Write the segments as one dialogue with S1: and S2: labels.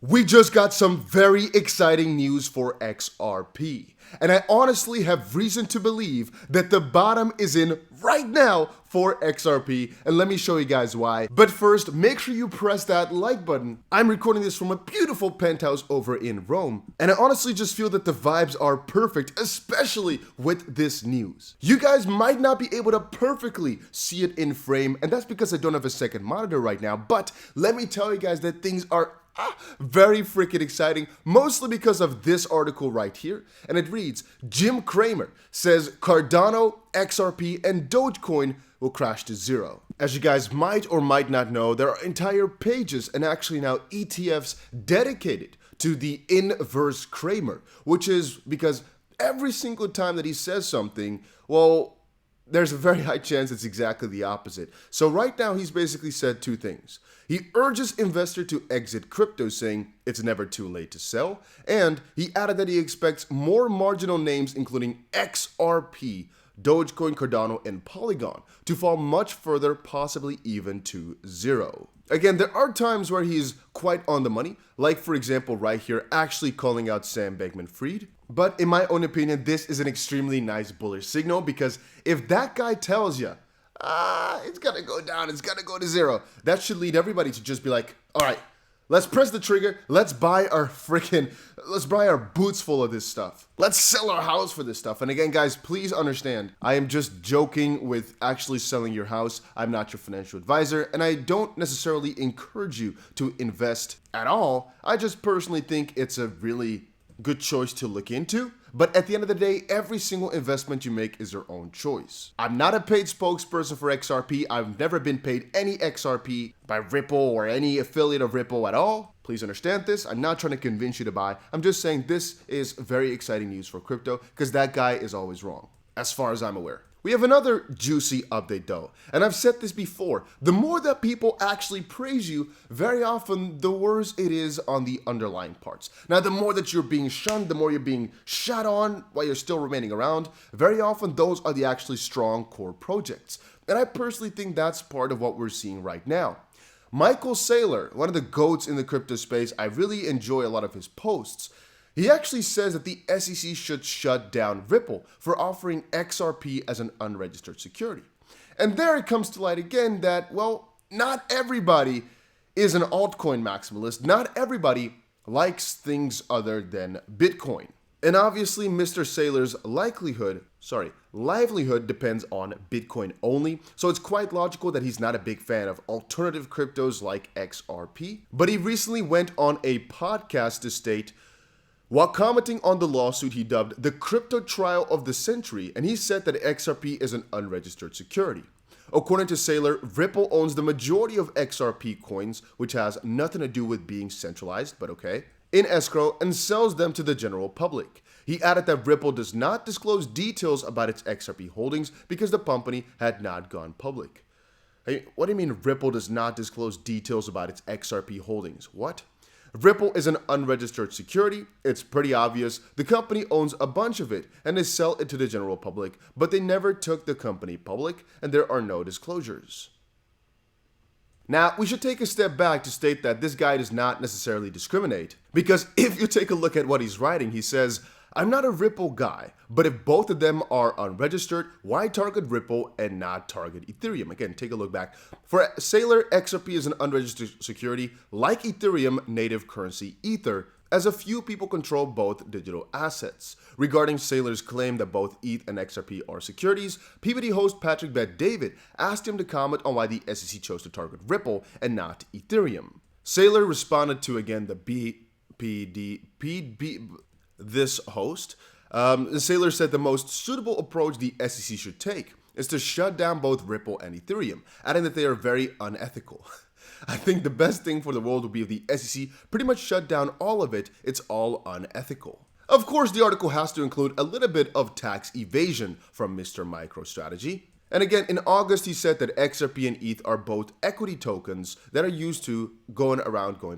S1: We just got some very exciting news for XRP, and I honestly have reason to believe that the bottom is in right now for XRP, and let me show you guys why. But first, make sure you press that like button. I'm recording this from a beautiful penthouse over in Rome, and I honestly just feel that the vibes are perfect, especially with this news. You guys might not be able to perfectly see it in frame, and that's because I don't have a second monitor right now, but let me tell you guys that things are very freaking exciting, mostly because of this article right here. And it reads, Jim Cramer says Cardano, XRP, and Dogecoin will crash to zero. As you guys might or might not know, there are entire pages and actually now ETFs dedicated to the inverse Cramer, which is because every single time that he says something, well, there's a very high chance it's exactly the opposite. So right now, he's basically said two things. He urges investors to exit crypto, saying it's never too late to sell. And he added that he expects more marginal names, including XRP, Dogecoin, Cardano, and Polygon, to fall much further, possibly even to zero. Again, there are times where he's quite on the money, like for example right here, actually calling out Sam Bankman-Fried. But in my own opinion, this is an extremely nice bullish signal, because if that guy tells you, it's gonna go down, it's gonna go to zero, that should lead everybody to just be like, all right, let's press the trigger, let's buy our boots full of this stuff. Let's sell our house for this stuff. And again, guys, please understand, I am just joking with actually selling your house. I'm not your financial advisor, and I don't necessarily encourage you to invest at all. I just personally think it's a really good choice to look into. But at the end of the day, every single investment you make is your own choice. I'm not a paid spokesperson for XRP. I've never been paid any XRP by Ripple or any affiliate of Ripple at all. Please understand this. I'm not trying to convince you to buy. I'm just saying this is very exciting news for crypto, because that guy is always wrong, as far as I'm aware. We have another juicy update though, and I've said this before, the more that people actually praise you, very often the worse it is on the underlying parts. Now, the more that you're being shunned, the more you're being shot on while you're still remaining around, very often those are the actually strong core projects. And I personally think that's part of what we're seeing right now. Michael Saylor, one of the GOATs in the crypto space, I really enjoy a lot of his posts. He actually says that the SEC should shut down Ripple for offering XRP as an unregistered security. And there it comes to light again that, well, not everybody is an altcoin maximalist. Not everybody likes things other than Bitcoin. And obviously, Mr. Saylor's livelihood depends on Bitcoin only. So it's quite logical that he's not a big fan of alternative cryptos like XRP. But he recently went on a podcast to state, while commenting on the lawsuit he dubbed the crypto trial of the century, and he said that XRP is an unregistered security. According to Saylor, Ripple owns the majority of XRP coins, which has nothing to do with being centralized, but okay, in escrow, and sells them to the general public. He added that Ripple does not disclose details about its XRP holdings because the company had not gone public. Hey, what do you mean Ripple does not disclose details about its XRP holdings? What? Ripple is an unregistered security. It's pretty obvious. The company owns a bunch of it and they sell it to the general public, but they never took the company public and there are no disclosures. Now, we should take a step back to state that this guy does not necessarily discriminate, because if you take a look at what he's writing, he says, I'm not a Ripple guy, but if both of them are unregistered, why target Ripple and not target Ethereum? Again, take a look back. For Saylor, XRP is an unregistered security like Ethereum native currency Ether, as a few people control both digital assets. Regarding Saylor's claim that both ETH and XRP are securities, PBD host Patrick Bet-David asked him to comment on why the SEC chose to target Ripple and not Ethereum. Saylor responded to, again, the this host. Saylor said the most suitable approach the SEC should take is to shut down both Ripple and Ethereum, adding that they are very unethical. I think the best thing for the world would be if the SEC pretty much shut down all of it. It's all unethical. Of course, the article has to include a little bit of tax evasion from Mr. MicroStrategy. And again, in August, he said that XRP and ETH are both equity tokens that are used to going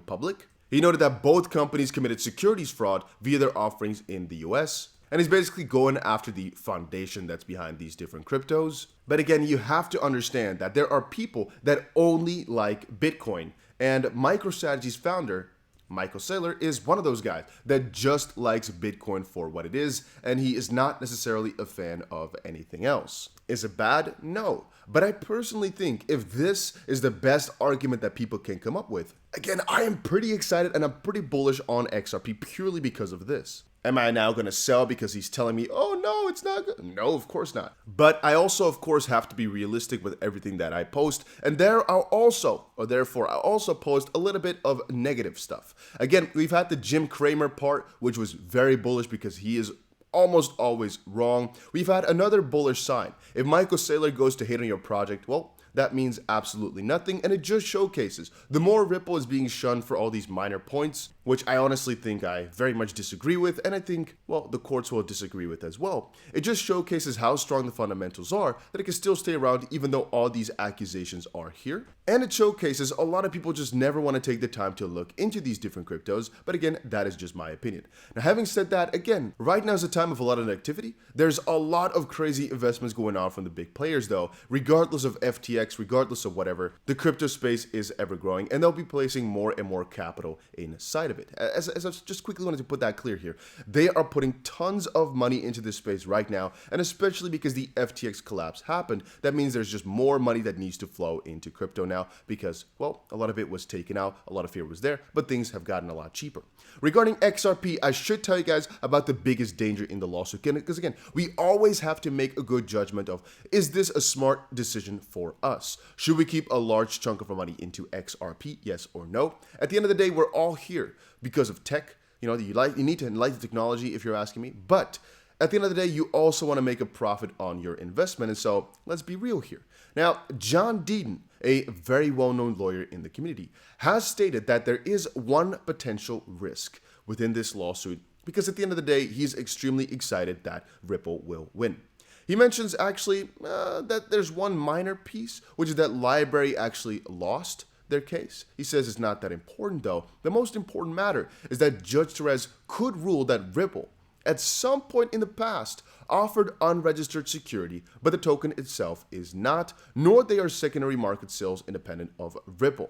S1: public. He noted that both companies committed securities fraud via their offerings in the US. And he's basically going after the foundation that's behind these different cryptos. But again, you have to understand that there are people that only like Bitcoin. And MicroStrategy's founder, Michael Saylor is one of those guys that just likes Bitcoin for what it is, and he is not necessarily a fan of anything else. Is it bad? No. But I personally think if this is the best argument that people can come up with, again, I am pretty excited and I'm pretty bullish on XRP purely because of this. Am I now going to sell because he's telling me, oh no, it's not good? No, of course not. But I also, of course, have to be realistic with everything that I post. And therefore, I also post a little bit of negative stuff. Again, we've had the Jim Cramer part, which was very bullish because he is almost always wrong. We've had another bullish sign. If Michael Saylor goes to hate on your project, well, that means absolutely nothing, and it just showcases the more Ripple is being shunned for all these minor points, which I honestly think I very much disagree with, and I think, well, the courts will disagree with as well. It just showcases how strong the fundamentals are, that it can still stay around even though all these accusations are here. And it showcases a lot of people just never want to take the time to look into these different cryptos, but again, that is just my opinion. Now, having said that, again, right now is a time of a lot of activity. There's a lot of crazy investments going on from the big players though, regardless of FTX, regardless of whatever, the crypto space is ever growing, and they'll be placing more and more capital inside of it. As I just quickly wanted to put that clear here, they are putting tons of money into this space right now, and especially because the FTX collapse happened, that means there's just more money that needs to flow into crypto now because, well, a lot of it was taken out, a lot of fear was there, but things have gotten a lot cheaper. Regarding XRP, I should tell you guys about the biggest danger in the lawsuit, because again, we always have to make a good judgment of, is this a smart decision for us? Should we keep a large chunk of our money into XRP, yes or no? At the end of the day, we're all here because of tech. You know, you need to like the technology if you're asking me, but at the end of the day, you also want to make a profit on your investment, and so let's be real here. Now, John Deaton, a very well-known lawyer in the community, has stated that there is one potential risk within this lawsuit because at the end of the day, he's extremely excited that Ripple will win. He mentions actually that there's one minor piece, which is that Library actually lost their case. He says it's not that important though. The most important matter is that Judge Therese could rule that Ripple, at some point in the past, offered unregistered security, but the token itself is not, nor they are secondary market sales independent of Ripple.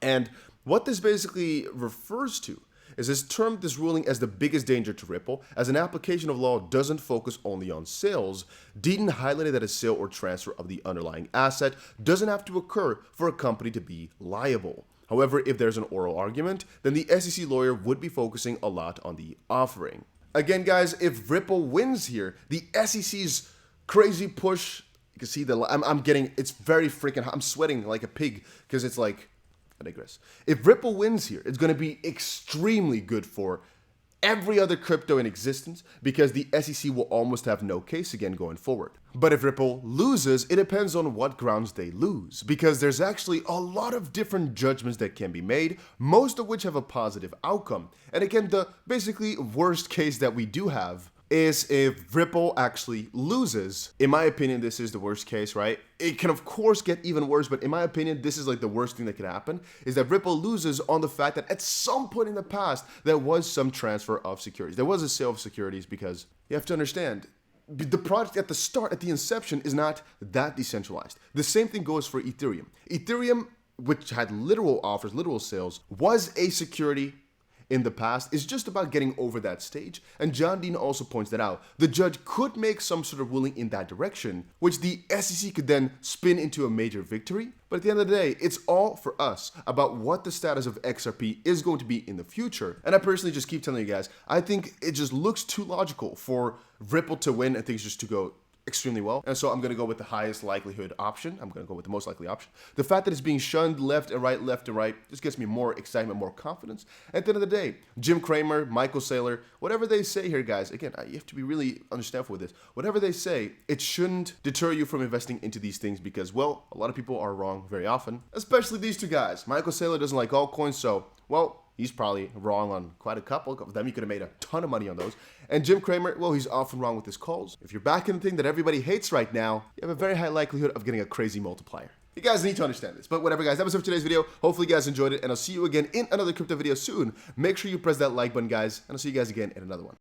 S1: And what this basically refers to is termed this ruling as the biggest danger to Ripple, as an application of law doesn't focus only on sales. Deaton highlighted that a sale or transfer of the underlying asset doesn't have to occur for a company to be liable. However, if there's an oral argument, then the SEC lawyer would be focusing a lot on the offering. Again, guys, if Ripple wins here, the SEC's crazy push, you can see it's very freaking hot. I'm sweating like a pig because it's like, I digress. If Ripple wins here, it's going to be extremely good for every other crypto in existence because the SEC will almost have no case again going forward. But if Ripple loses, it depends on what grounds they lose, because there's actually a lot of different judgments that can be made, most of which have a positive outcome. And again, the basically worst case that we do have is if Ripple actually loses. In my opinion, this is the worst case, right? It can of course get even worse, but in my opinion, this is like the worst thing that could happen, is that Ripple loses on the fact that at some point in the past, there was some transfer of securities. There was a sale of securities, because you have to understand, the project at the start, at the inception, is not that decentralized. The same thing goes for Ethereum. Ethereum, which had literal offers, literal sales, was a security in the past, is just about getting over that stage. And John Deaton also points that out. The judge could make some sort of ruling in that direction, which the SEC could then spin into a major victory. But at the end of the day, it's all for us about what the status of XRP is going to be in the future. And I personally just keep telling you guys, I think it just looks too logical for Ripple to win and things just to go extremely well. And so I'm going to go with the highest likelihood option. I'm going to go with the most likely option. The fact that it's being shunned left and right, just gets me more excitement, more confidence. At the end of the day, Jim Cramer, Michael Saylor, whatever they say here, guys, again, you have to be really understandable with this. Whatever they say, it shouldn't deter you from investing into these things because, well, a lot of people are wrong very often, especially these two guys. Michael Saylor doesn't like altcoins, so, well, he's probably wrong on quite a couple of them. You could have made a ton of money on those. And Jim Cramer, well, he's often wrong with his calls. If you're backing the thing that everybody hates right now, you have a very high likelihood of getting a crazy multiplier. You guys need to understand this. But whatever, guys, that was it for today's video. Hopefully you guys enjoyed it, and I'll see you again in another crypto video soon. Make sure you press that like button, guys, and I'll see you guys again in another one.